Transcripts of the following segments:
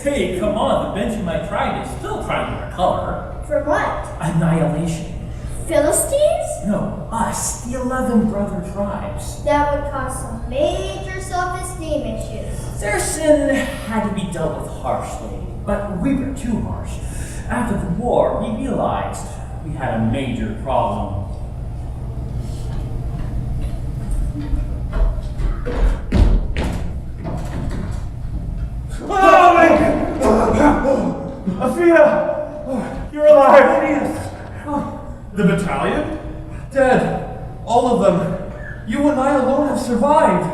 Hey, come on, the Benjamite tribe is still trying to recover. From what? Annihilation. Philistines? No, us, the 11 brother tribes. That would cause some major self-esteem issues. Their sin had to be dealt with harshly, but we were too harsh. After the war, we realized we had a major problem. Oh, Lincoln! Athena! You're alive! Yes. The battalion? Dead. All of them. You and I alone have survived.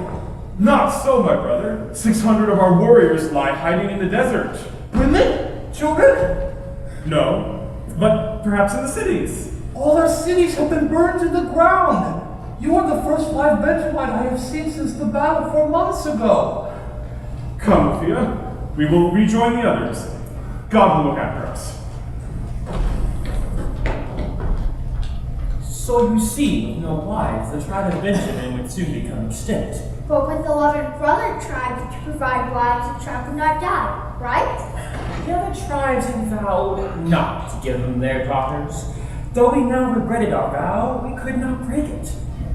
Not so, my brother. 600 of our warriors lie hiding in the desert. Women? Children? No, but perhaps in the cities. All our cities have been burned to the ground. You are the first live Benjamite I have seen since the battle 4 months ago. Come, Thea. We will rejoin the others. God will look after us. So you see, with no wives, the tribe of Benjamin would soon become extinct. But with 11 brother tribes to provide wives, the tribe would not die, right? The other tribes had vowed not to give them their daughters. Though we now regretted our vow, we could not break it.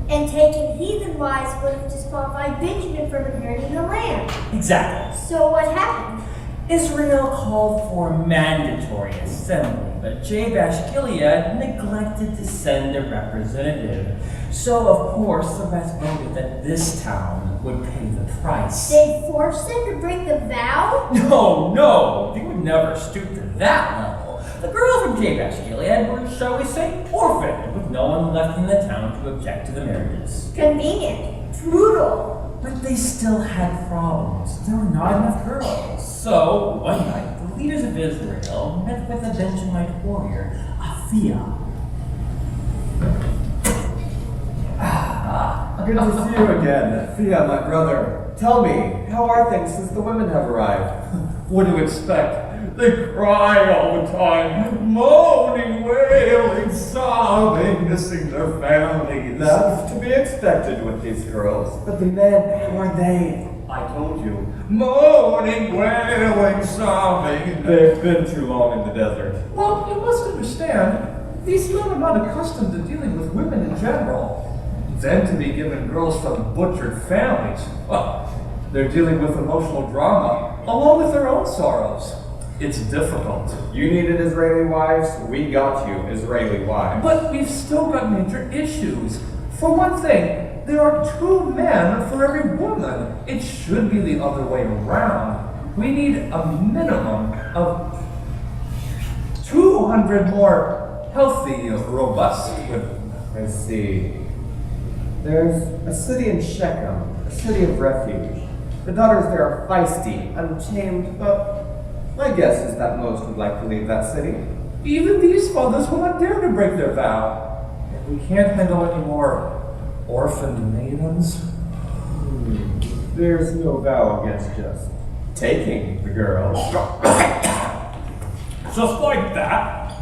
And taking heathen wives would have disqualified Benjamin from inheriting the land. Exactly. So what happened? Israel called for a mandatory assembly, but Jabesh Gilead neglected to send a representative. So, of course, the rest voted that this town would pay the price. They forced them to break the vow? No, they would never stoop to that level. The girls from Jabesh Gilead were, shall we say, orphaned, with no one left in the town to object to the marriages. Convenient. Brutal. But they still had problems. There were not enough girls. So, one night, the leaders of Israel met with a Benjamite warrior, Athia. Good to see you again, Thea, my brother. Tell me, how are things since the women have arrived? What do you expect? They cry all the time, moaning, wailing, sobbing, missing their families. That's to be expected with these girls. But the men, how are they? I told you. Moaning, wailing, sobbing. They've been too long in the desert. Well, you must understand, these men are not accustomed to dealing with women in general. Then to be given girls from butchered families, well, they're dealing with emotional drama, along with their own sorrows. It's difficult. You needed Israeli wives, we got you Israeli wives. But we've still got major issues. For one thing, there are 2 men for every woman. It should be the other way around. We need a minimum of 200 more healthy, robust women. I see. There's a city in Shechem, a city of refuge. The daughters there are feisty, untamed, but my guess is that most would like to leave that city. Even these fathers will not dare to break their vow. We can't handle any more orphaned maidens. There's no vow against just taking the girls. Just like that?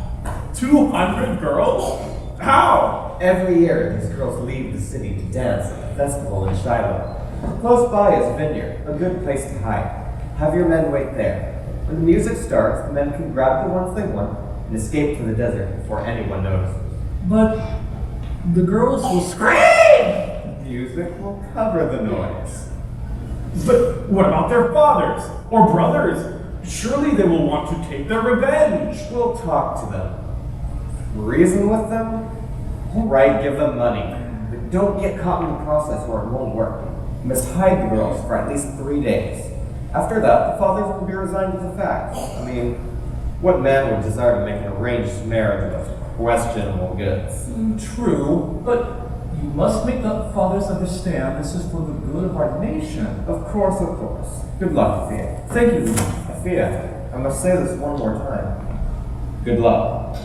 200 girls? How? Every year, these girls leave the city to dance at the festival in Shiloh. Close by is a vineyard, a good place to hide. Have your men wait there. When the music starts, the men can grab the ones they want and escape to the desert before anyone notices. But the girls will scream! The music will cover the noise. But what about their fathers or brothers? Surely they will want to take their revenge. We'll talk to them. Reason with them? All right, give them money. But don't get caught in the process or it won't work. You must hide the girls for at least 3 days. After that, the fathers will be resigned to the fact. I mean, what man would desire to make an arranged marriage with questionable goods? True, but you must make the fathers understand this is for the good of our nation. Of course, of course. Good luck, Thea. Thank you. Thea, I must say this one more time. Good luck.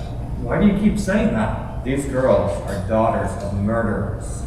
Why do you keep saying that? These girls are daughters of murderers.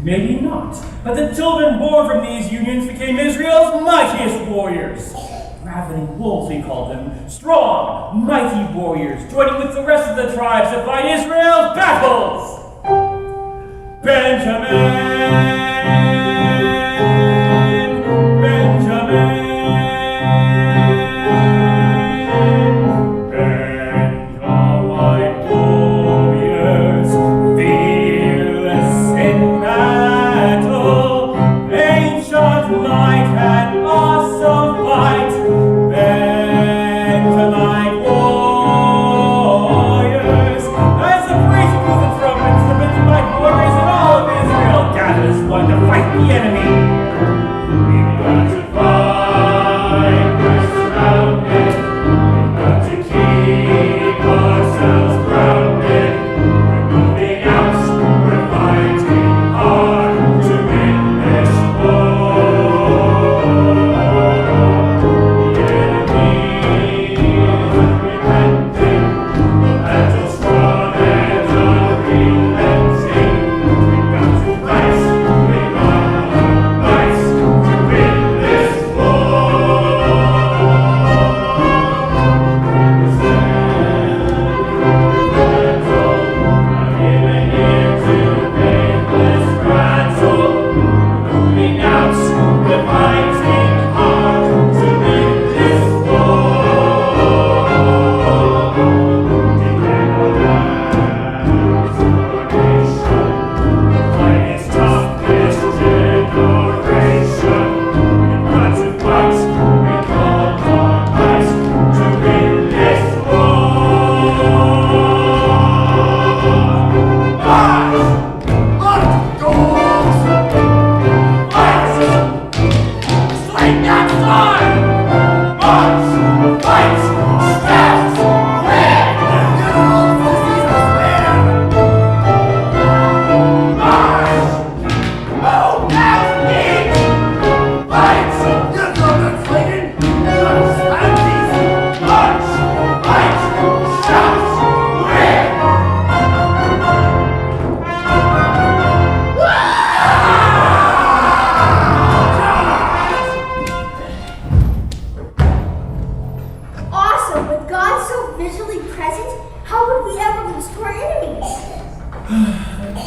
Maybe not. But the children born from these unions became Israel's mightiest warriors. Ravening wolves, we called them. Strong, mighty warriors, joining with the rest of the tribes to fight Israel's battles. Benjamin!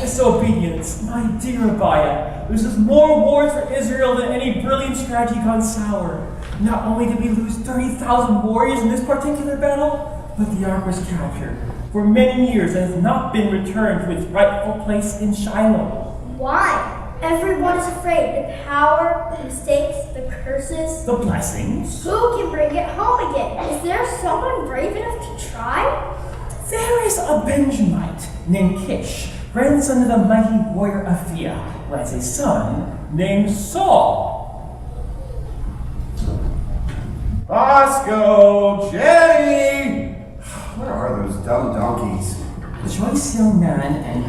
Disobedience, my dear Abiah. This is more wars for Israel than any brilliant strategy gone sour. Not only did we lose 30,000 warriors in this particular battle, but the ark was captured. For many years it has not been returned to its rightful place in Shiloh. Why? Everyone is afraid. The power, the mistakes, the curses. The blessings. Who can bring it home again? Is there someone brave enough to try? There is a Benjamite named Kish, grandson of the mighty warrior Aphiah, who has a son named Saul. Bosco! Jenny! Where are those dumb donkeys? The choice young man and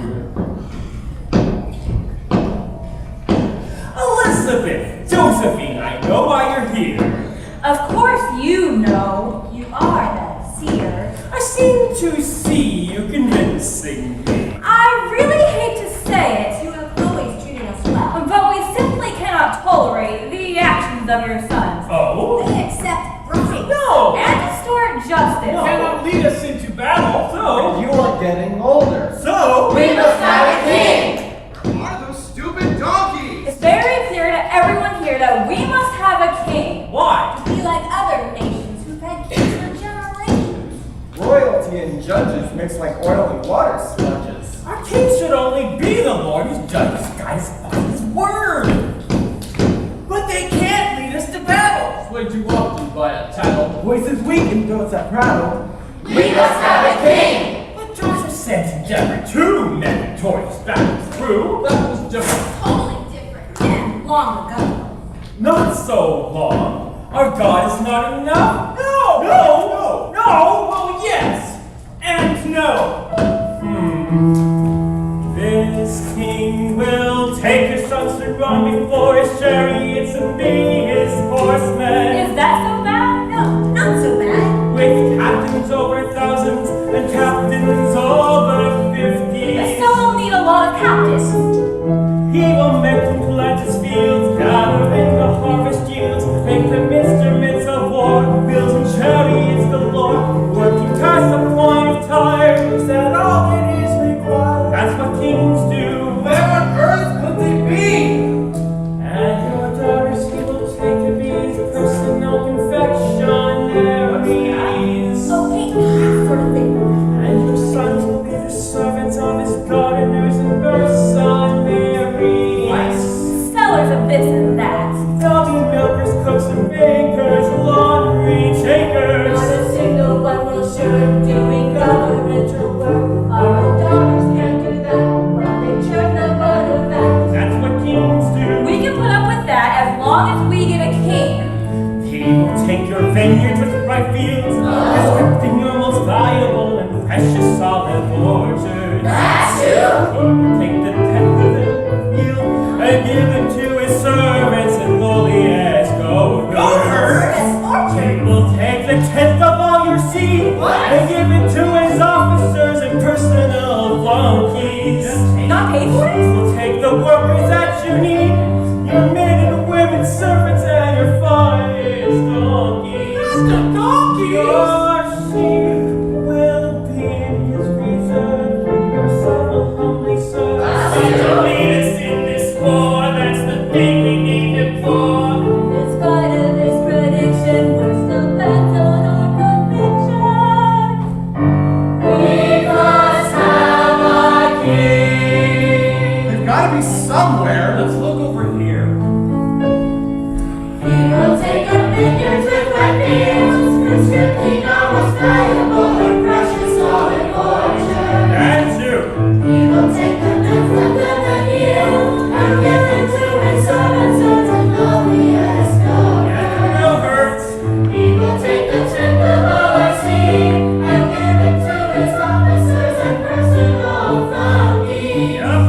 Elizabeth! Josephine, I know why you're here. Of course you know. You are the seer. I seem to see you convincing me. I really hate to say it, You have always treated us well. but we simply cannot tolerate the actions of your sons. Oh? They accept bribes. No! And distort justice. You cannot lead us into battle, so... You are getting older. So... We must have a king! Who are those stupid donkeys? It's very clear to everyone here that we must have a king. Why? Be like other nations who've had kings for generations. Royalty and judges mix like oil and water sponges. Our king should only be the Lord whose judges guide us by his word. But they can't lead us to battle. Swayed you often by a tattle. Voices weak and throats that prattle. We must have a king! But Joshua sent together 2 men victorious battles through. That was different. Totally different. And long ago. Not so long. Our God is not enough. No! No! No! No! Well, yes! And no! This king will take his sons to run before his chariots and be his horsemen. Is that so bad? No, not so bad. With captains over 1,000 and captains over 50. So we'll need a lot of captives. He will vineyards with ripe fields, restricting your most valuable and precious olive orchard. That's true. He'll take the tenth of the yield and give it to his servants and lowly as goatherds. He will take the tenth of all your seed and give it to his officers and personal flunkies. Not paid for He it? will take the workers that you need, your men and women servants and your finest donkeys. The donkeys! Your sheep will be in his reserve. Give yourself a humbly serve. To lead us in this war, that's the thing we need him for. In spite of his prediction, we're still bent on our conviction. We must have a king. They've got to be somewhere. Let's look over here. He will take our vineyards with ripe fields, restricting our most valuable and precious olive orchard. And you. He will take the tenth of the yield and give it to his servants and glorious It goatherds. will hurt. He will take the tenth of all our seed and give it to his officers and personal flunkies. Yup.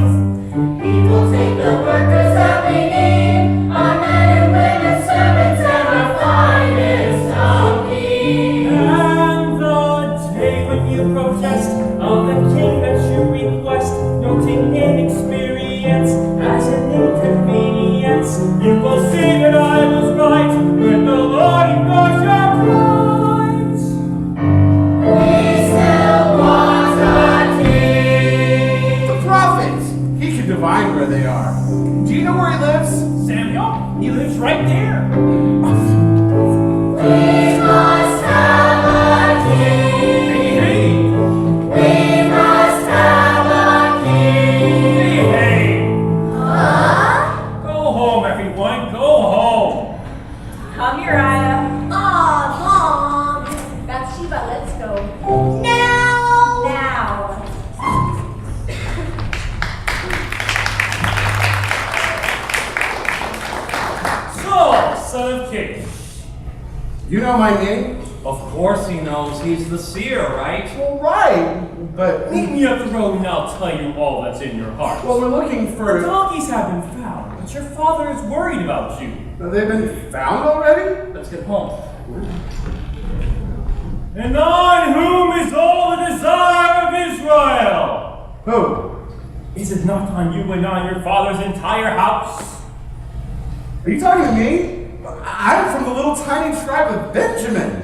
He will take the workers that we need, our men and women servants and our finest donkeys. And the day when you protest of the king that you request, noting inexperience as an inconvenience, you will see that I was right when the Lord ignores your plight. We still want a king. The prophet. He can divine where they are. Do you know where he lives? Samuel, he lives right there. We must have a king. Hey, We must have a king. hey, Huh? go home, everyone, go home. Come, Uriah. Aw, Mom. Bathsheba, let's go. Now. Now. So, son of Kish. You know my name? Of course he knows. He's the seer, right? Well, right. But, Meet me up the road and I'll tell you all that's in your heart. well, we're looking The for... donkeys have been found, but your father is worried about you. They've been found already? Let's get home. And on whom is all the desire of Israel? Who? Is it not on you and on your father's entire house? Are you talking to me? I'm from the little tiny tribe of Benjamin.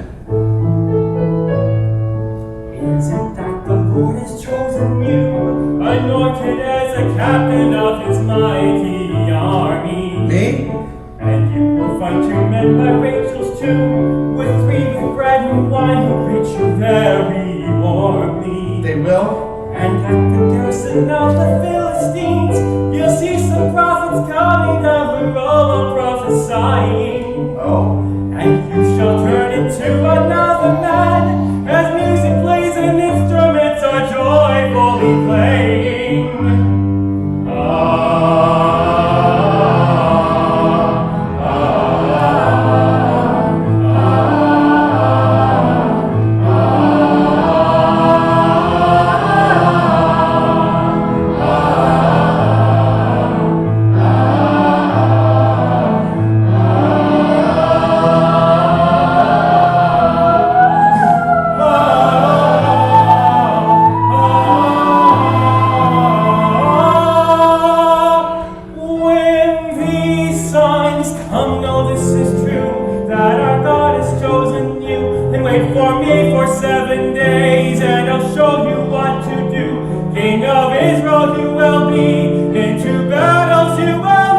Isn't that the Lord has chosen you, anointed as a captain of his mighty army? Me? And you will find 2 men by Rachel's tomb, with 3 with bread and wine who greet you very warmly. They will? And at the garrison of the Philistines, you'll see some prophets coming down the road of prophesying. Oh. And you shall turn into another man, as music plays and instruments are joyfully playing. When these signs come, know this is true, that our God has chosen you. And wait for me for 7 days, and I'll show you what to do. King of Israel you will be, into battles you will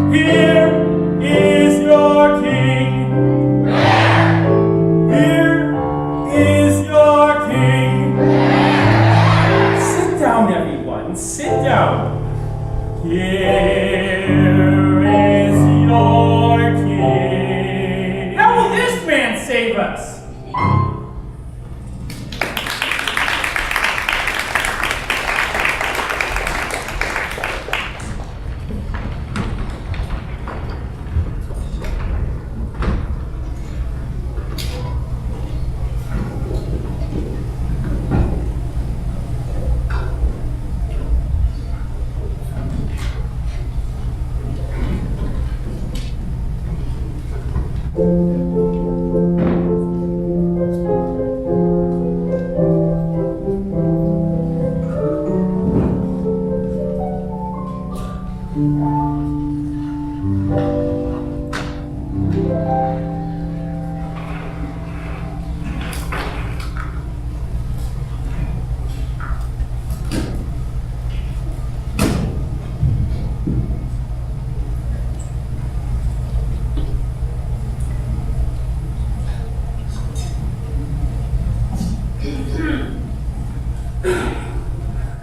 lead. Here is your king. Here is your king. Sit down, everyone. Sit down. Here is your king. How will this man save us?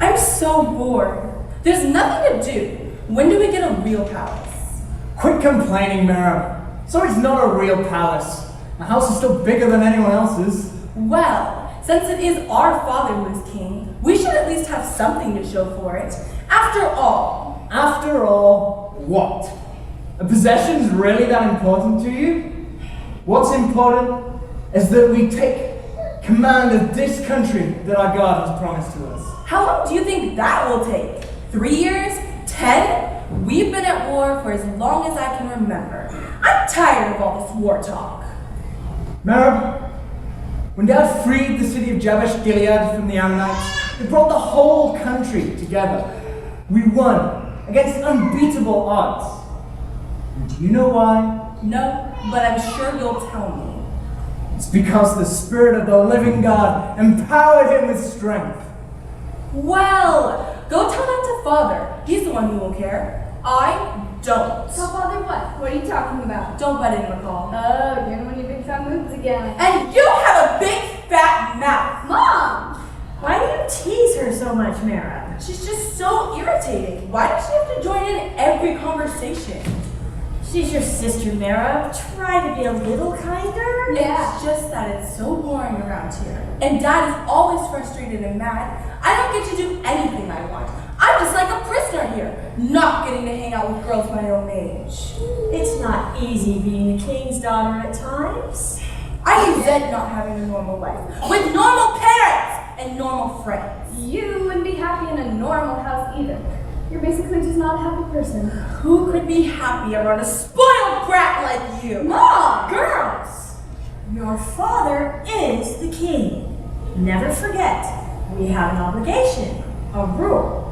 I'm so bored. There's nothing to do. When do we get a real palace? Quit complaining, Mara. Sorry's not a real palace. My house is still bigger than anyone else's. Well, since it is our father who is king, we should at least have something to show for it. After all, What? Are possessions really that important to you? What's important is that we take command of this country that our God has promised to us. how long do you think that will take? 3 years? 10? We've been at war for as long as I can remember. I'm tired of all this war talk. Merab, when Dad freed the city of Jabesh Gilead from the Ammonites, it brought the whole country together. We won against unbeatable odds. And do you know why? No, but I'm sure you'll tell me. It's because the Spirit of the living God empowered him with strength. Well, go tell that to Father. He's the one who will care. I don't. Tell Father what? What are you talking about? Don't butt in, McCall. Oh, you're doing your big fat moves again. And you have a big fat mouth. Mom! Why do you tease her so much, Mara? She's just so irritating. Why does she have to join in every conversation? She's your sister, Mara. Try to be a little kinder. Yeah. It's just that it's so boring around here. And Dad is always frustrated and mad. I don't get to do anything I want. I'm just like a prisoner here, not getting to hang out with girls my own age. It's not easy being a king's daughter at times. I resent not having a normal life, with normal parents and normal friends. You wouldn't be happy in a normal house either. You're basically just not a happy person. Who could be happy around a spoiled brat like you? Mom! Girls! Your father is the king. Never forget, we have an obligation, a rule.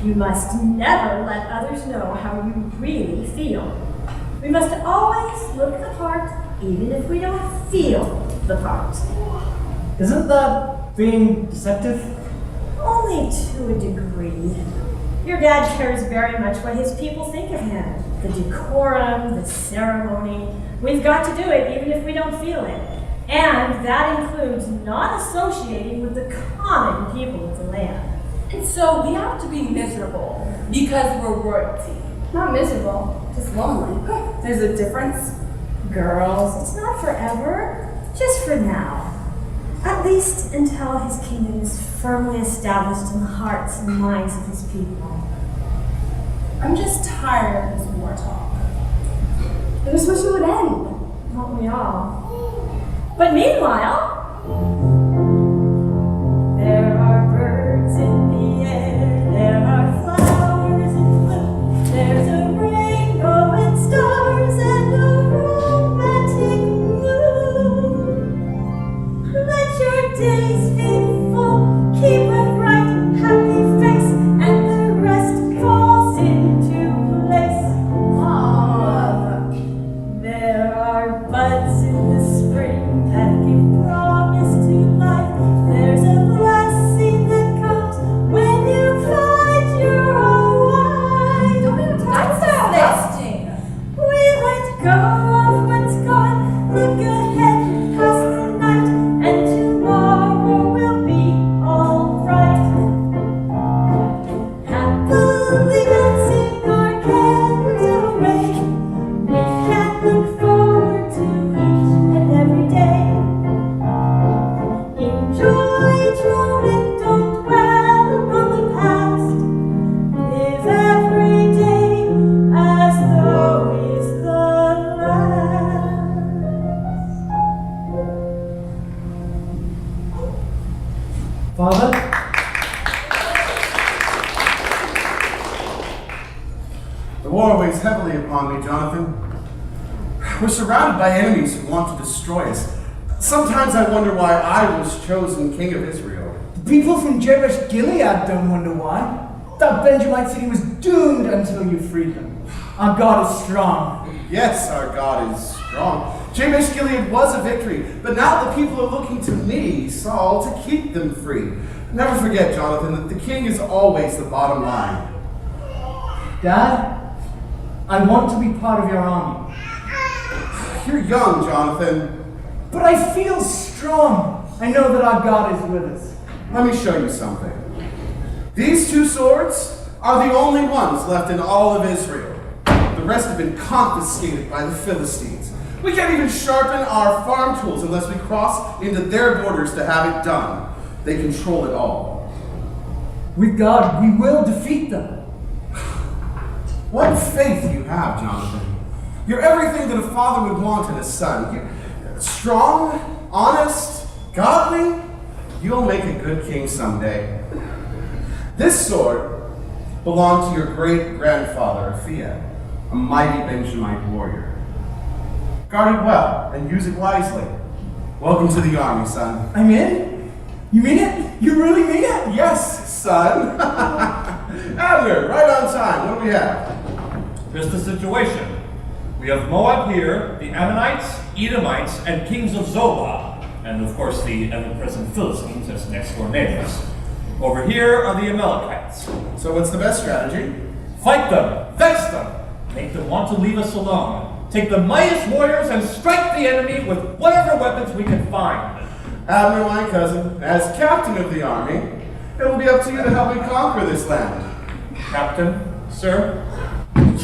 You must never let others know how you really feel. We must always look the part, even if we don't feel the part. Isn't that being deceptive? Only to a degree. Your dad cares very much what his people think of him. The decorum, the ceremony. We've got to do it even if we don't feel it. And that includes not associating with the common people of the land. And so we have to be miserable because we're royalty. Not miserable, just lonely. There's a difference. Girls, it's not forever, just for now. At least until his kingdom is firmly established in the hearts and minds of his people. I'm just tired of this war talk. I just wish it would end. Don't we all? But meanwhile, there are birds in the air, there are flowers in bloom, there's a rainbow and stars and a romantic moon. Let your days be full, keep a bright, happy face, and the rest falls into place. There are buds in the spring that give promise to life. There's a blessing that comes when you find your own wife. Don't even talk about nesting. We let go of what's gone, look ahead past the night, and tomorrow will be alright. Happily dancing our cares away, we can look forward to each and every day. Enjoy each moment, don't dwell on the past. Live every day as though it's the last. Father? The war weighs heavily upon me, Jonathan. We're surrounded by enemies who want to destroy us. Sometimes I wonder why I was chosen king of Israel. The people from Jabesh Gilead don't wonder why. That Benjamite city was doomed until you freed them. Our God is strong. Yes, our God is strong. Jabesh Gilead was a victory, but now the people are looking to me, Saul, to keep them free. Never forget, Jonathan, that the king is always the bottom line. Dad, I want to be part of your army. You're young, Jonathan. But I feel strong. I know that our God is with us. Let me show you something. These two swords are the only ones left in all of Israel. The rest have been confiscated by the Philistines. We can't even sharpen our farm tools unless we cross into their borders to have it done. They control it all. With God, we will defeat them. What faith you have, Jonathan. You're everything that a father would want in a son. You're strong, honest, godly. You'll make a good king someday. This sword belonged to your great-grandfather, Aphiah, a mighty Benjamite warrior. Guard it well and use it wisely. Welcome to the army, son. I'm in? You mean it? You really mean it? Yes, son. Abner, right on time. What do we have? Here's the situation. We have Moab here, the Ammonites, Edomites, and kings of Zobah, and of course the ever-present Philistines as next door neighbors. Over here are the Amalekites. So what's the best strategy? Fight them, vex them, make them want to leave us alone. Take the mightiest warriors and strike the enemy with whatever weapons we can find. Abner, my cousin, as captain of the army, it will be up to you to help me conquer this land. Captain, sir?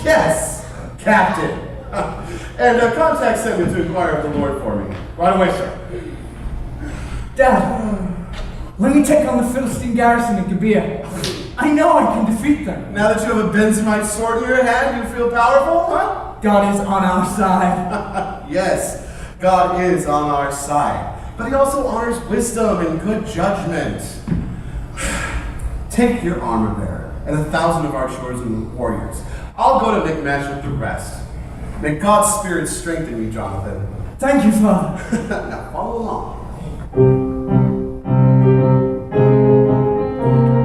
Yes, captain. And contact Samuel to inquire of the Lord for me. Right away, sir. Dad, let me take on the Philistine garrison in Gibeah. I know I can defeat them. Now that you have a Benjamite sword in your hand, you feel powerful, huh? God is on our side. Yes, God is on our side. But he also honors wisdom and good judgment. Take your armor bearer and 1,000 of our chosen warriors. I'll go to Michmash with the rest. May God's spirit strengthen you, Jonathan. Thank you, Father. Now follow along.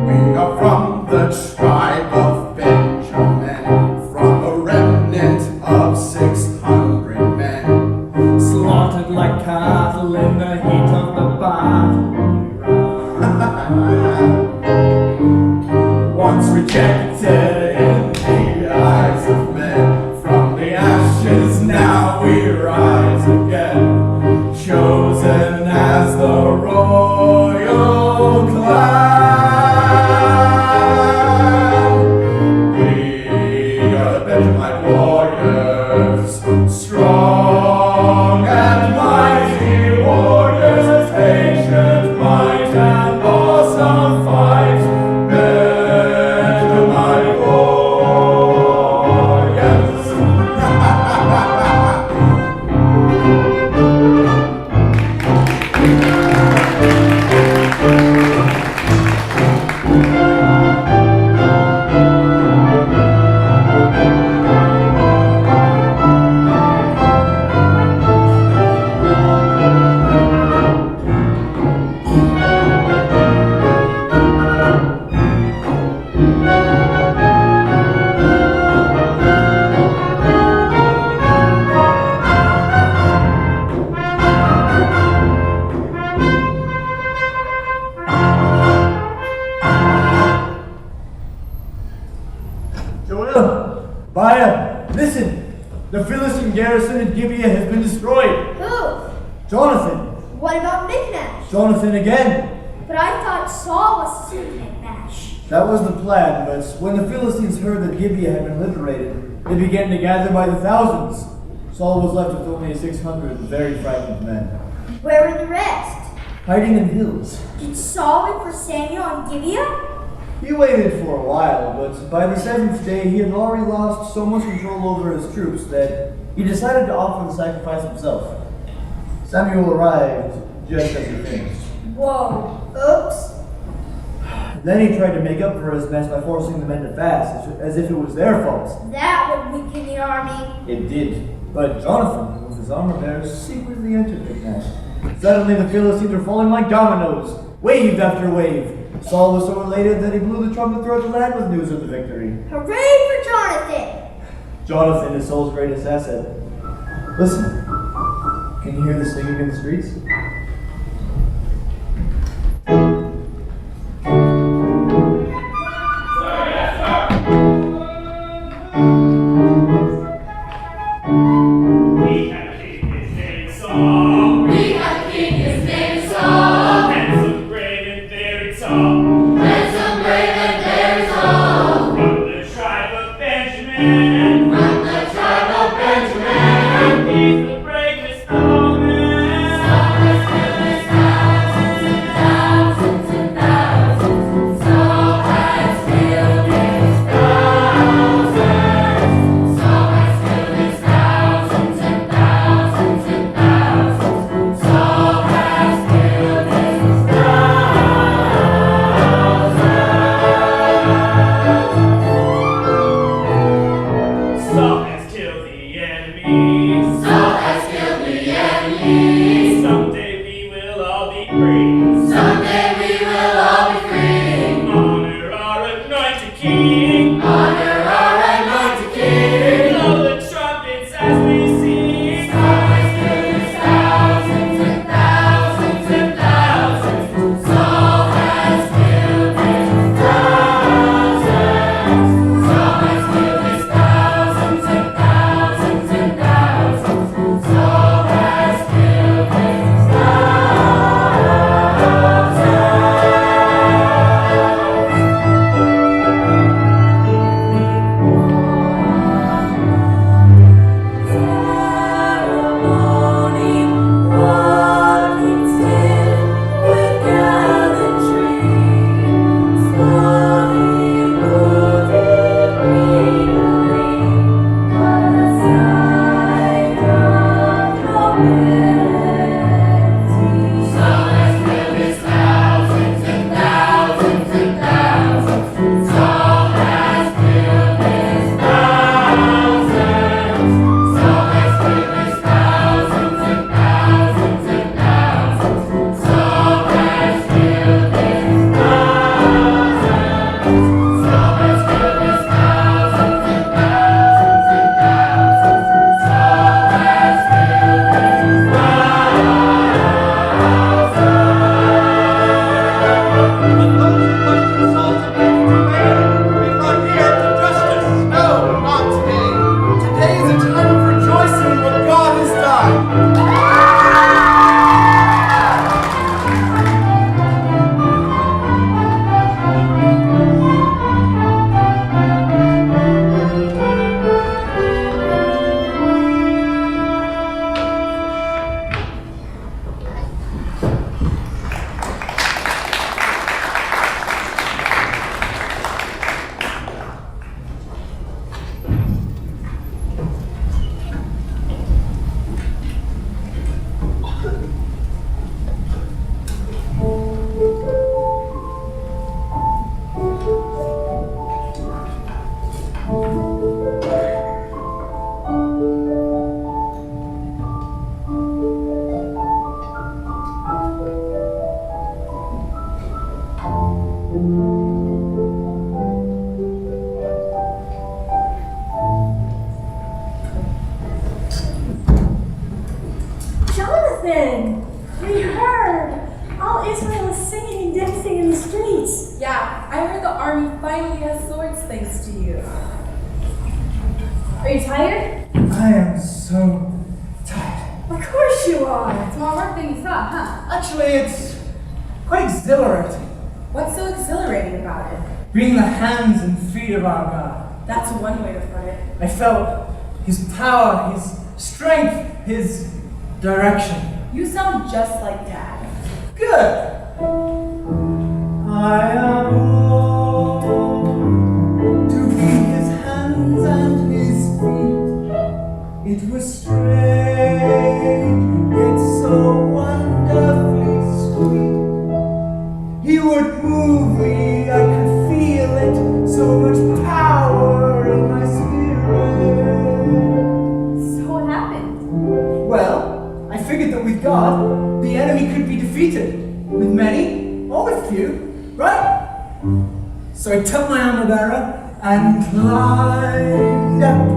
We are from the tribe of Benjamin, from a remnant of 600 men. Slaughtered like cattle in the heat of the battle. Once rejected in the eyes of men, from the ashes now we rise again, chosen as the royal clan. We are the Benjamite warriors, strong and mighty warriors, patient might and awesome fight. Benjamite The Philistine garrison in Gibeah has been destroyed. Who? Jonathan. What about Michmash? Jonathan again. But I thought Saul was in Michmash. That was the plan, but when the Philistines heard that Gibeah had been liberated, they began to gather by the thousands. Saul was left with only 600 very frightened men. Where were the rest? Hiding in hills. Did Saul wait for Samuel in Gibeah? He waited for a while, but by the 7th day he had already lost so much control over his troops that he decided to offer the sacrifice himself. Samuel arrived just as he finished. Whoa. Oops. Then he tried to make up for his mess by forcing the men to fast, as if it was their fault. That would weaken the army. It did, but Jonathan was his armor bearers secretly entered the camp. Suddenly the Philistines were falling like dominoes, wave after wave. Saul was so elated that he blew the trumpet throughout the land with news of the victory. Hooray for Jonathan! Jonathan is Saul's greatest asset. Listen, can you hear the singing in the streets? We have a king, his name is Saul. We have a king, his name is Saul. Handsome, brave, and very tall. Handsome, brave, and very tall. From the tribe of Benjamin. From the tribe of Benjamin. He's the bravest of all men. Saul has killed his thousands and thousands and thousands. Saul has killed his thousands. Saul has killed his thousands and thousands and thousands. Saul has killed his thousands. Saul has killed the enemy. Saul has killed the enemy. Someday we will all be free. Someday we will all be free. Honor our anointed king. Honor our anointed king. Blow the trumpets as we sing. Saul has killed his thousands and thousands and thousands. Saul has killed his thousands. Saul has killed his thousands and thousands and thousands. Saul has killed his ceremony, walking still with gallantry, slowly moving greenery, what a sight of nobility. Saul has killed his thousands and thousands and thousands. Saul has killed his thousands. Saul has killed his thousands and thousands and thousands. Saul has killed his thousands. Saul has killed his thousands and thousands and thousands. Saul has killed his No, not today. Today is a time of rejoicing in what God has done. Jonathan! We heard! All Israel is singing and dancing in the streets. Yeah, I heard the army finally has swords thanks to you. Are you tired? I am so tired. Of course you are. It's more work than you thought, huh? Actually, it's quite exhilarating. What's so exhilarating about it? Being the hands and feet of our God. That's one way to put it. I felt his power, his strength, his direction. You sound just like Dad. Good. I am born to be his hands and his feet. It was strange, yet so wonderfully sweet. He would move me, I could feel it, so much power in my spirit. So what happened? Well, God, the enemy could be defeated. With many, or with few, right? So I took my armor bearer and climbed up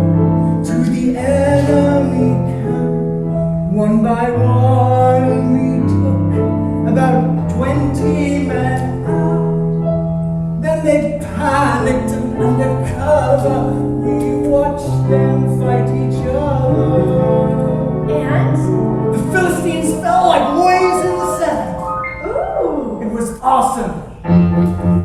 to the enemy camp. One by one we took about 20 men out. Then they panicked and under cover we watched them fight each other. And? The Philistines fell like waves in the sand. Ooh! It was awesome.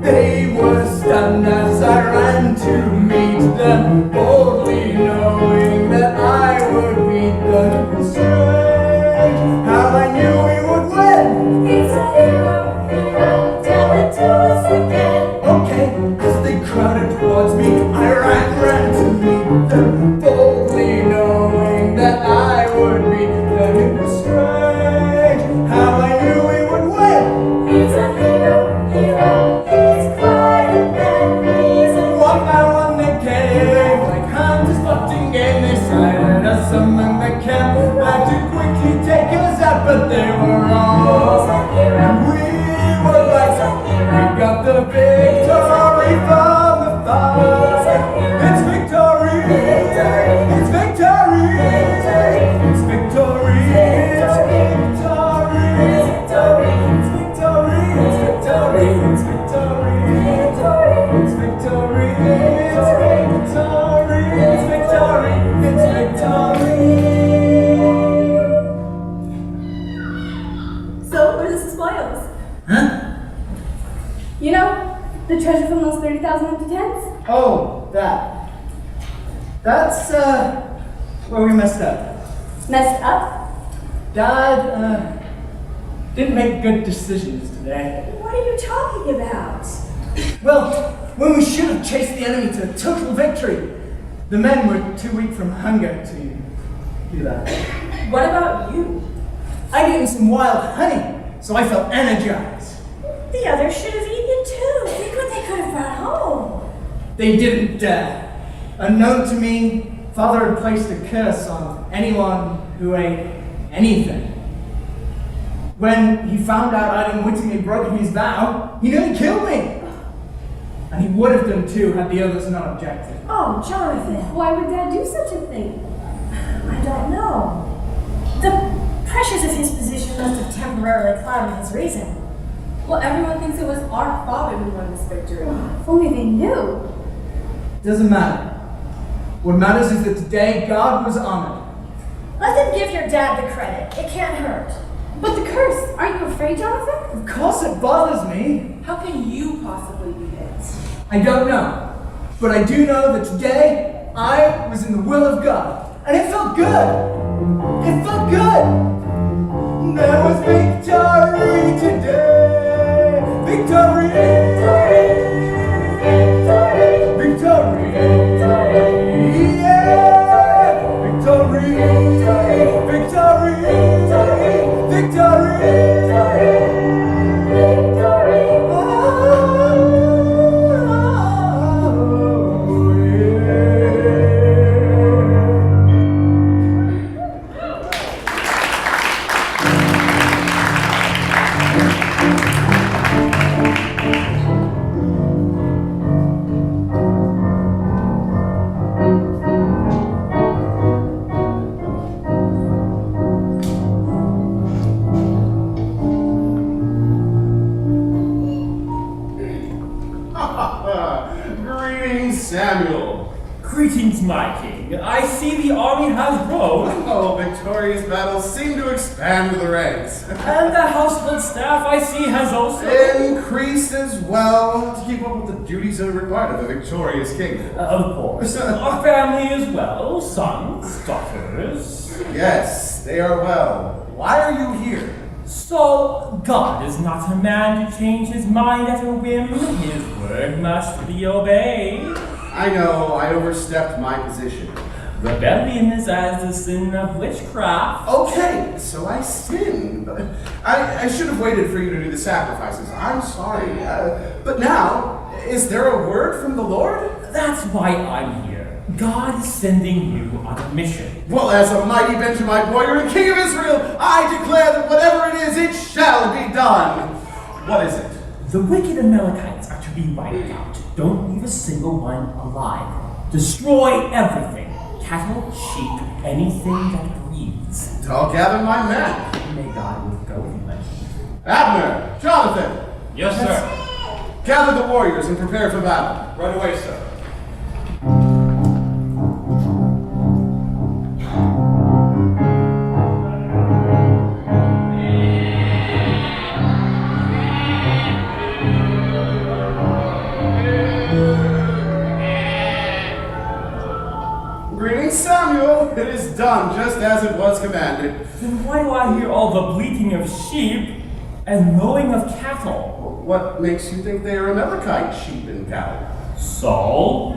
They were stunned as I ran to meet them, boldly knowing that I would beat them. It was strange how I knew we would win. He's a hero, hero, tell it to us again. Okay, as they crowded towards me, I ran to meet them, boldly knowing that I would beat them. It was strange how I knew we would win. He's a hero, hero, he's quite a man. He's a One by one they came, like hunters butting game. They sighted us among the camp, had to quickly take us out, but they were wrong. And we were right, we got the victory from the fire. It's victory, it's victory, it's victory, it's victory, it's victory, it's victory, it's victory, it's victory, it's victory, it's victory, it's victory. So, where's the spoils? Huh? You know, the treasure from those 30,000 empty tents? Oh, that's where we messed up. Messed up? Dad, didn't make good decisions today. What are you talking about? Well, when we should have chased the enemy to total victory, the men were too weak from hunger to do that. What about you? I'd eaten some wild honey, so I felt energized. The others should have eaten too. Think what they could have brought home. They didn't dare. Unknown to me, Father had placed a curse on anyone who ate anything. When he found out I'd unwittingly broken his vow, he nearly killed me. And he would have done too had the others not objected. Oh, Jonathan. Why would Dad do such a thing? I don't know. The pressures of his position must have temporarily clouded his reason. Well, everyone thinks it was our father who won this victory. If only they knew. Doesn't matter. What matters is that today God was honored. Let them give your dad the credit. It can't hurt. But the curse, aren't you afraid, Jonathan? Of course it bothers me. How can you possibly be it? I don't know. But I do know that today I was in the will of God. And it felt good. It felt good. There was victory today. Victory. Victory. Victory. Yeah. Victory. Victory. Victory. Greetings, Samuel. Greetings, my king. I see the army has grown. Oh, victorious battles seem to expand the ranks. And the household staff I see has also Increased as well to keep up with the duties that are required of a victorious king. Of course. Our family as well. Sons, daughters. Yes, they are well. Why are you here? So, God is not a man to change his mind at a whim. His word must be obeyed. I know I overstepped my position. Rebellion is as the sin of witchcraft. Okay, so I sinned. But I should have waited for you to do the sacrifices. I'm sorry. But now, is there a word from the Lord? That's why I'm here. God is sending you on a mission. Well, as a mighty Benjamite warrior and king of Israel, I declare that whatever it is, it shall be done. What is it? The wicked Amalekites are to be wiped out. Don't leave a single one alive. Destroy everything. Cattle, sheep, anything that breathes. I'll gather my men. May God go with you. Abner, Jonathan, Yes, sir. gather the warriors and prepare for battle. Right away, sir. Greetings, Samuel. It is done just as it was commanded. Then why do I hear all the bleating of sheep and lowing of cattle? What makes you think they are Amalekite sheep and cattle? Saul?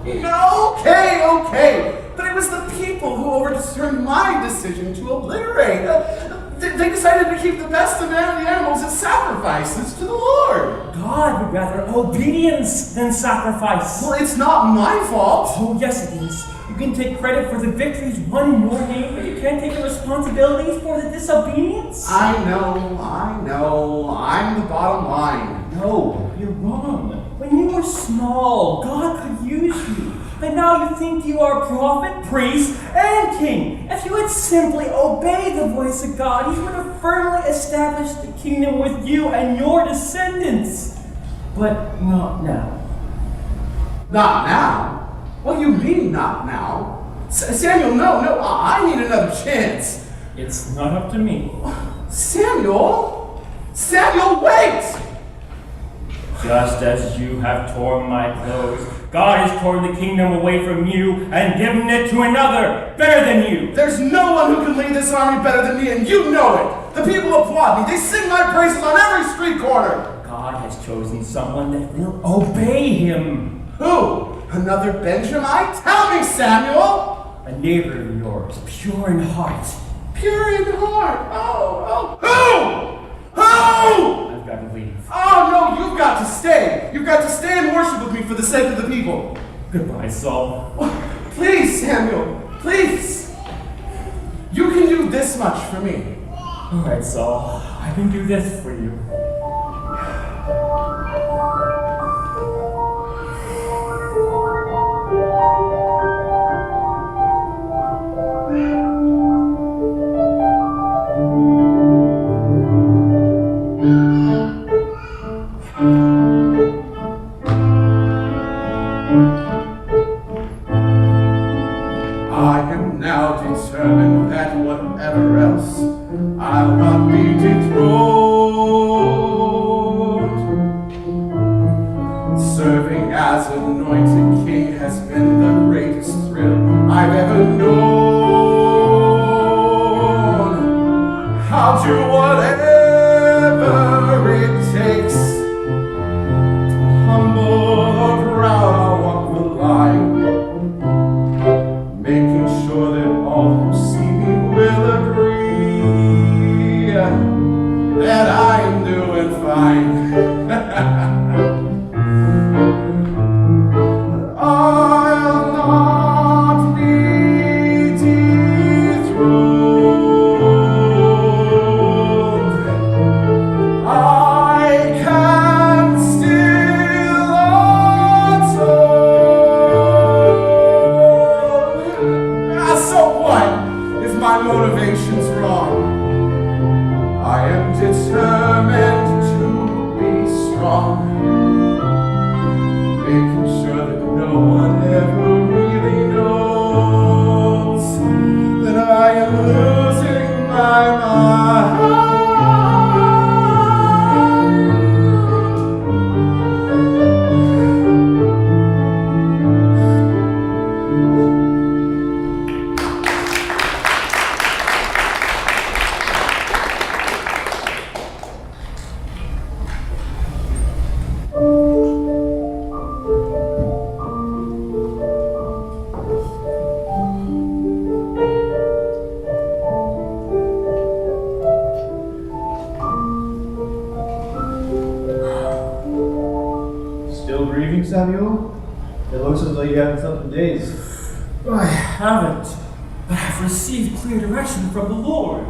Okay. But it was the people who overturned my decision to obliterate. They decided to keep the best of the animals as sacrifices to the Lord. God would rather obedience than sacrifice. Well, it's not my fault. Oh, yes it is. You can take credit for the victories won in your name, but you can't take the responsibility for the disobedience? I know. I'm the bottom line. No, you're wrong. When you were small, God could use you. But now you think you are prophet, priest, and king. If you had simply obeyed the voice of God, He would have firmly established the kingdom with you and your descendants. But not now. Not now? What do you mean, not now? Samuel, no, I need another chance. It's not up to me. Samuel, wait! Just as you have torn my clothes, God has torn the kingdom away from you and given it to another, better than you. There's no one who can lead this army better than me, and you know it. The people applaud me. They sing my praises on every street corner. God has chosen someone that will obey Him. Who? Another Benjamite? Tell me, Samuel. A neighbor of yours, pure in heart. Pure in heart. Oh. Who? I've got to leave. Oh, no, you've got to stay. You've got to stay and worship with me for the sake of the people. Goodbye, Saul. Please, Samuel, please. You can do this much for me. All right, Saul. I can do this for you. I am now determined that whatever else, I'll not be dethroned. Serving as anointed king has been the greatest thrill I've ever known. I'll do whatever it takes. Humble or proud, I'll walk the line, making sure that all who see me will agree that I am doing fine. I'll not be dethroned. I can still atone. So what if my motivation's wrong? I am determined to be strong, making sure that no one ever really knows that I am losing my mind. Still grieving, Samuel? It looks as though you haven't slept in days. I haven't, but I've received clear direction from the Lord.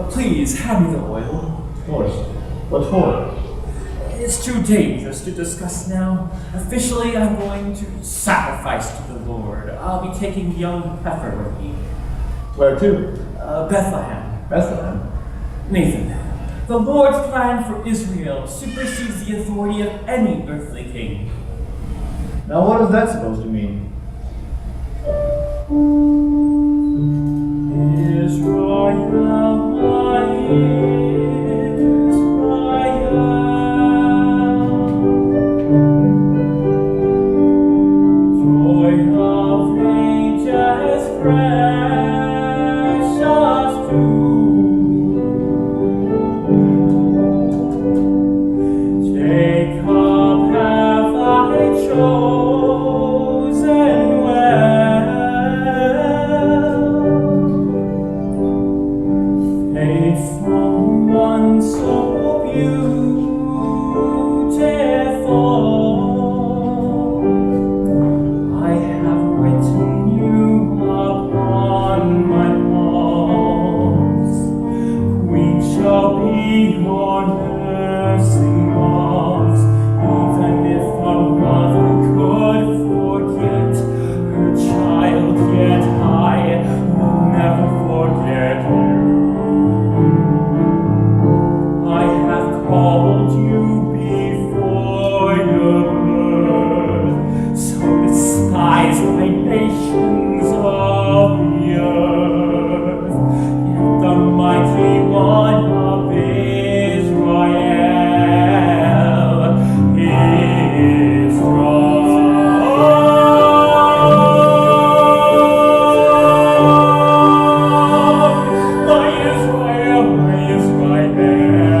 Please, hand me the oil. Of course. What for? It's too dangerous to discuss now. Officially, I'm going to sacrifice to the Lord. I'll be taking young heifer with me. Where to? Bethlehem. Bethlehem. Nathan, the Lord's plan for Israel supersedes the authority of any earthly king. Now what is that supposed to mean? Israel, my Israel, joy of ages precious to Jacob have I chosen well, faithful one so beautiful. I have written you upon my walls. Queen shall be your nursing moms, even if a mother could forget her child, yet I will never forget you. I have called you before your birth, so despise my nations of the earth. Yet the mighty one of Israel is strong. My Israel, my Israel.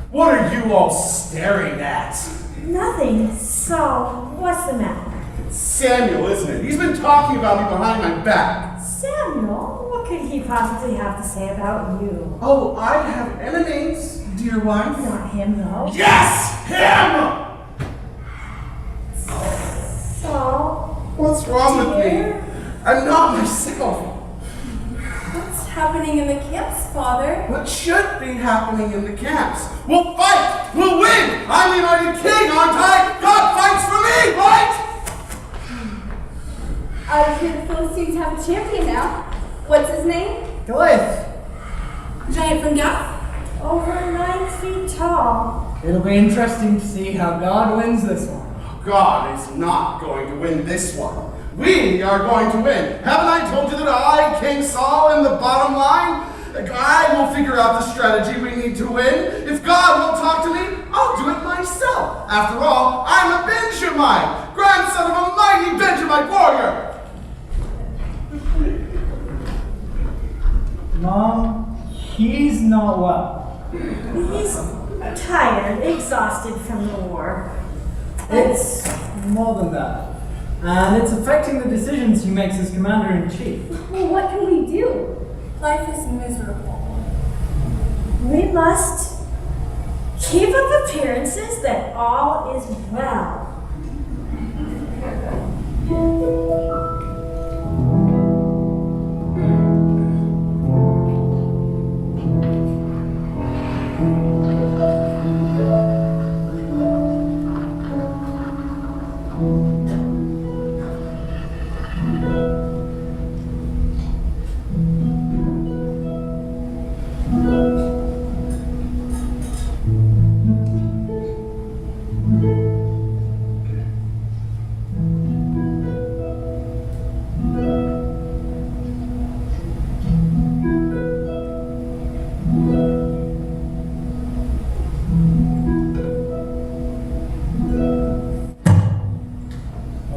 What are you all staring at? Nothing. So, what's the matter? Samuel, isn't it? He's been talking about me behind my back. Samuel, what could he possibly have to say about you? Oh, I have enemies, dear wife. Not him, though. Yes, him! So, What's wrong with me? dear, I'm not myself. What's happening in the camps, Father? What should be happening in the camps? We'll fight! We'll win! I'm the anointed king, aren't I? God fights for me, right? I hear the Philistines have a champion now. What's his name? Goliath. Giant from Gath? over 9 feet tall. It'll be interesting to see how God wins this one. God is not going to win this one. We are going to win. Haven't I told you that I, King Saul, am the bottom line? I will figure out the strategy we need to win. If God won't talk to me, I'll do it myself. After all, I'm a Benjamite, grandson of a mighty Benjamite warrior. Mom, he's not well. He's tired, exhausted from the war. It's more than that. And it's affecting the decisions he makes as Commander-in-Chief. Well, what can we do? Life is miserable. We must keep up appearances that all is well.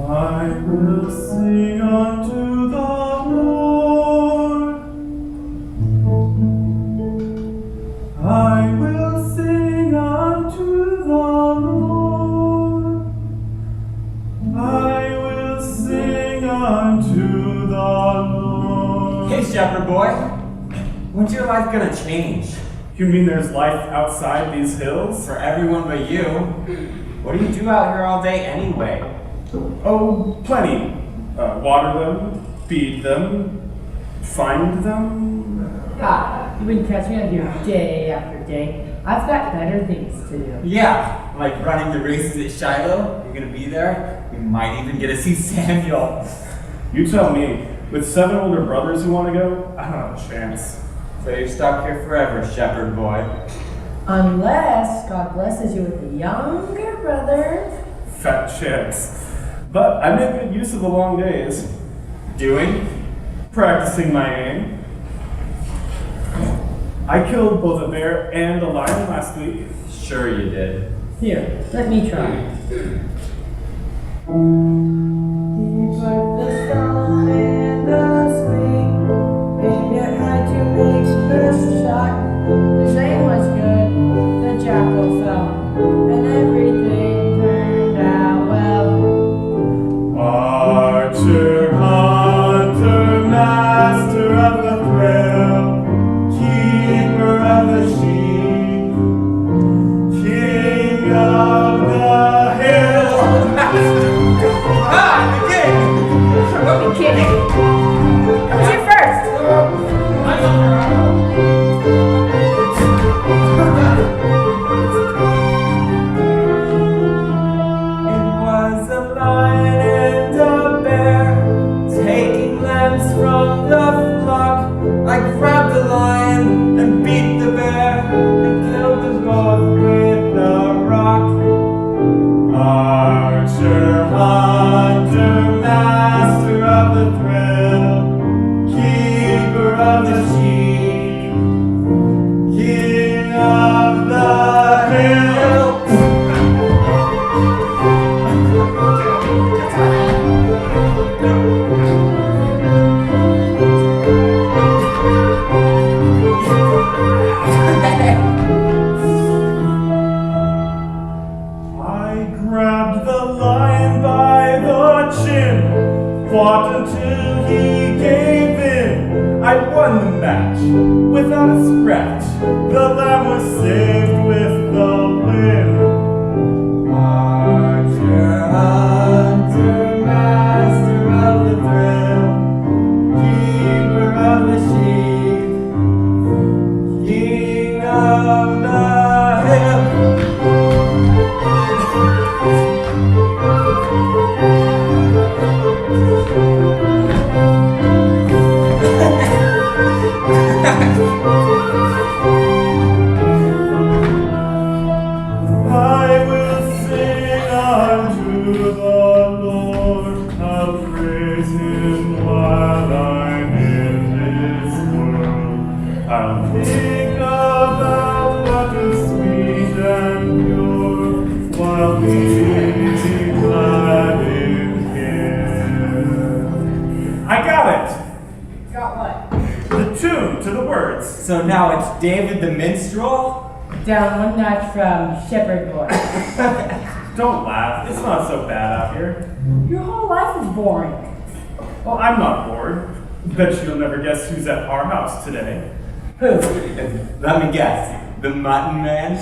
I will sing unto the Lord. I will sing unto the Lord. I will sing unto the Lord. Hey, shepherd boy. When's your life gonna change? You mean there's life outside these hills? For everyone but you. What do you do out here all day anyway? Oh, plenty. Water them, feed them, find them. Ah, you wouldn't catch me out here day after day. I've got better things to do. Yeah, like running the races at Shiloh. You're gonna be there. You might even get to see Samuel. You tell me. With 7 older brothers who want to go, I don't have a chance. So you're stuck here forever, shepherd boy. Unless God blesses you with a younger brother. Fat chance. But I make good use of the long days. Doing? Practicing my aim. I killed both a bear and a lion last week. Sure you did. Here, let me try. The shame was good, the jackal fell, and everything turned out well. Archer, hunter, master of the thrill, keeper of the sheep, king of the hill. Ah, the king! Don't be kidding. Who's your first? It was a lion and a bear taking lambs from the flock. I grabbed the lion and beat the bear and killed them both with a rock. Archer, hunter, master of the thrill, keeper of the sheep, king of the hill. I grabbed the lion by the chin, fought until he gave in. I won the match without a scratch. The lamb was saved with the win. Archer, hunter, master of the thrill, keeper of the sheep, king of the hill. I will sing unto the Lord. I'll praise him while I'm in this world. I'll think about what is sweet and pure while being glad in him. I got it! Got what? the tune to the words. So now it's David the Minstrel? Down one notch from Shepherd Boy. Don't laugh, it's not so bad out here. Your whole life is boring. Well, I'm not bored. Bet you'll never guess who's at our house today. Who? Let me guess. The Mutton Man?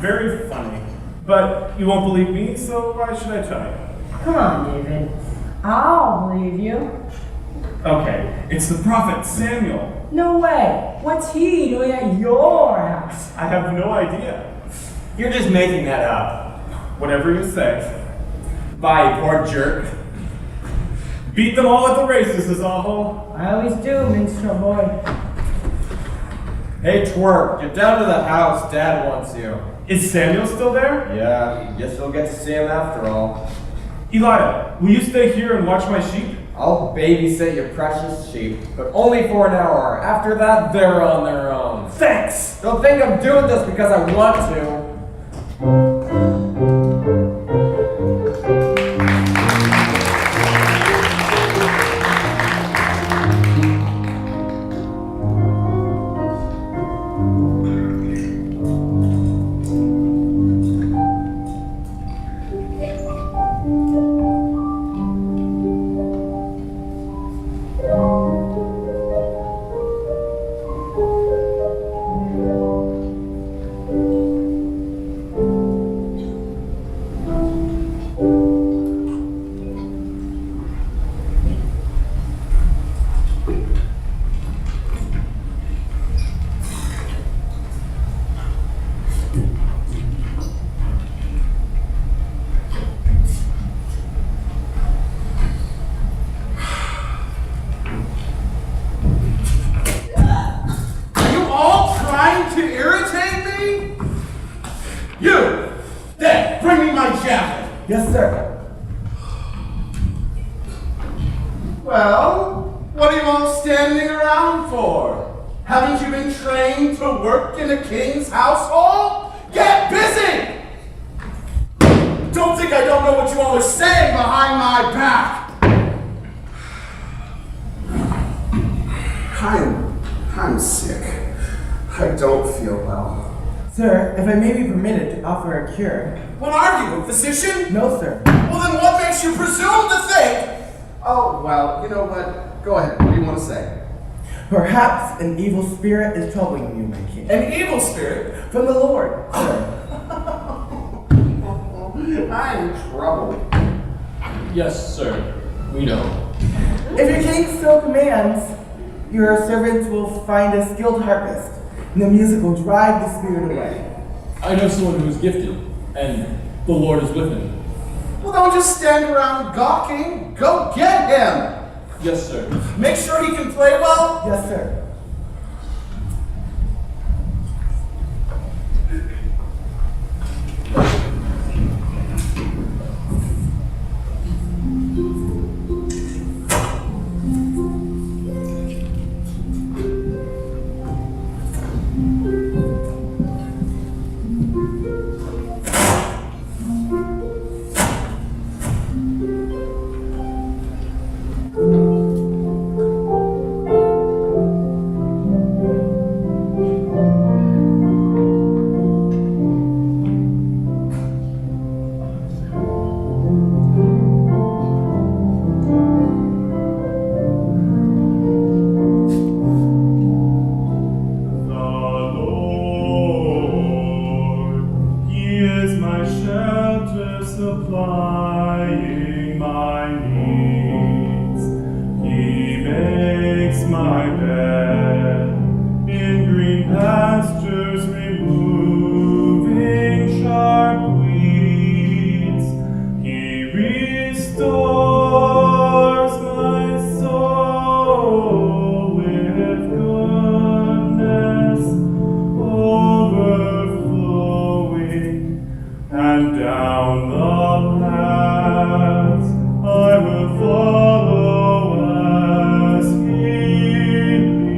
Very funny. But you won't believe me, so why should I tell you? Come on, David. I'll believe you. Okay, it's the prophet Samuel. No way. What's he doing at your house? I have no idea. You're just making that up. Whatever you say. Bye, you poor jerk. Beat them all at the races, Azazel. I always do, minstrel boy. Hey, twerp, get down to the house. Dad wants you. Is Samuel still there? Yeah, guess you'll get to see him after all. Elijah, will you stay here and watch my sheep? I'll babysit your precious sheep, but only for an hour. After that, they're on their own. Thanks! Don't think I'm doing this because I want to. Yes, sir. Well, what are you all standing around for? Haven't you been trained to work in a king's household? Get busy! Don't think I don't know what you all are saying behind my back. I'm sick. I don't feel well. Sir, if I may be permitted to offer a cure. What are you, a physician? No, sir. Well, then what makes you presume to think? Oh, well, you know what? Go ahead. What do you want to say? Perhaps an evil spirit is troubling you, my king. An evil spirit? From the Lord, sir. I'm in trouble. Yes, sir. We know. If your king so commands, your servants will find a skilled harpist, and the music will drive the spirit away. I know someone who is gifted, and the Lord is with him. Well, don't just stand around gawking. Go get him. Yes, sir. Make sure he can play well. Yes, sir. I will follow as he leads.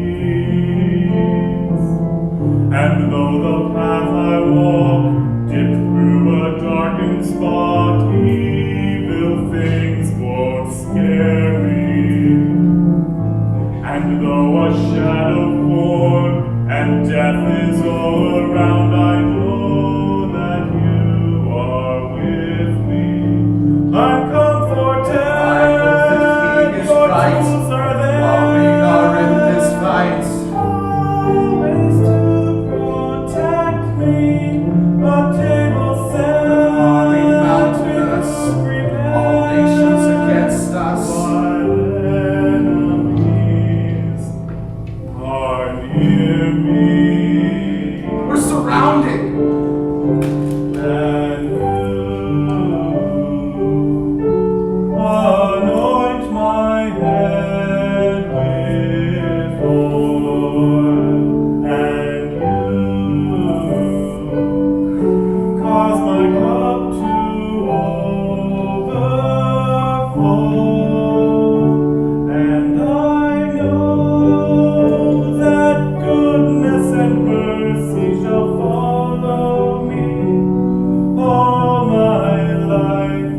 And though a shadow form and death is all around, I know that you are with me. I'm comforted. I know the king is Your right. tools are there. While we are in this fight, Always to protect me. A table set. army mounted us, all nations against us. Near me, We're surrounded. and you anoint my head with oil, and you cause my cup to overflow, and I know that goodness and mercy shall follow me all my life,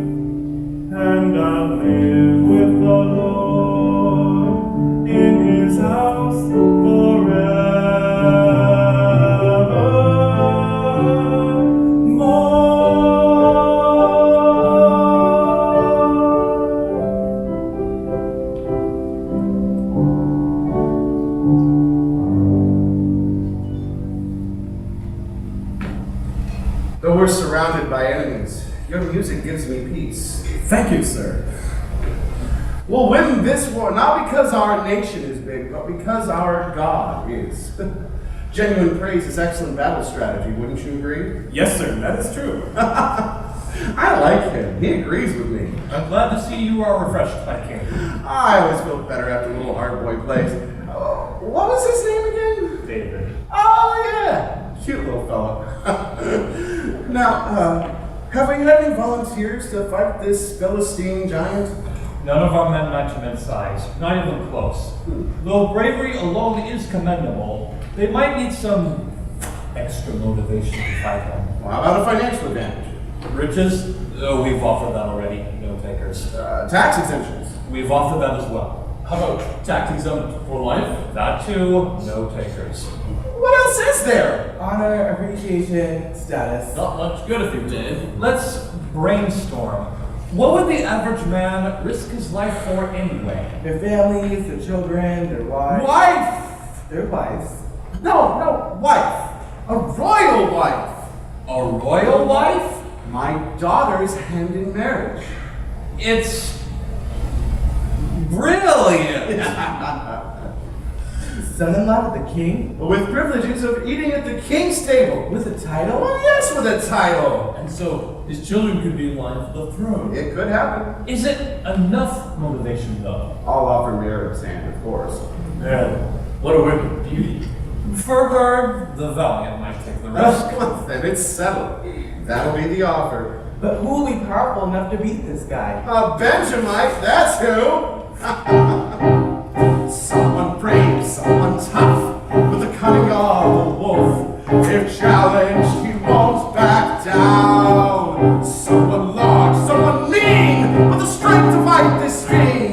and I'll live with the Lord in his house Though we're surrounded by enemies, your music gives me peace. Thank you, sir. We'll win this war, not because our nation is big, but because our God is. Genuine praise is excellent battle strategy, wouldn't you agree? Yes, sir, that is true. I like him. He agrees with me. I'm glad to see you are refreshed, my king. I always feel better after a little hard boy plays. What was his name again? David. Oh, yeah. Cute little fella. Now, have we had any volunteers to fight this Philistine giant? None of our men match him in size, not even close. Though bravery alone is commendable, they might need some extra motivation to fight him. Well, how about a financial advantage? Riches? Oh, we've offered that already. No takers. Tax exemptions. We've offered that as well. How about tax exempt for life? That too, no takers. What else is there? Honor, appreciation, status. Not much good if you did. Let's brainstorm. What would the average man risk his life for anyway? Their families, their children, their wives. Wife! Their wives. No, wife. A royal wife. A royal wife? My daughter's hand in marriage. It's brilliant! Son-in-law to the king? With privileges of eating at the king's table. With a title? Well, yes, with a title. And so his children could be in line for the throne. It could happen. Is it enough motivation though? I'll offer Miriam's hand, of course. Yeah. What a whip of beauty. Fergard the Valiant might take the risk. Well, then it's settled. That'll be the offer. But who will be powerful enough to beat this guy? A Benjamite, that's who. Someone brave, someone tough, with the cunning of a wolf. If challenged, he won't back down. Someone large, someone lean, with the strength to fight this fiend.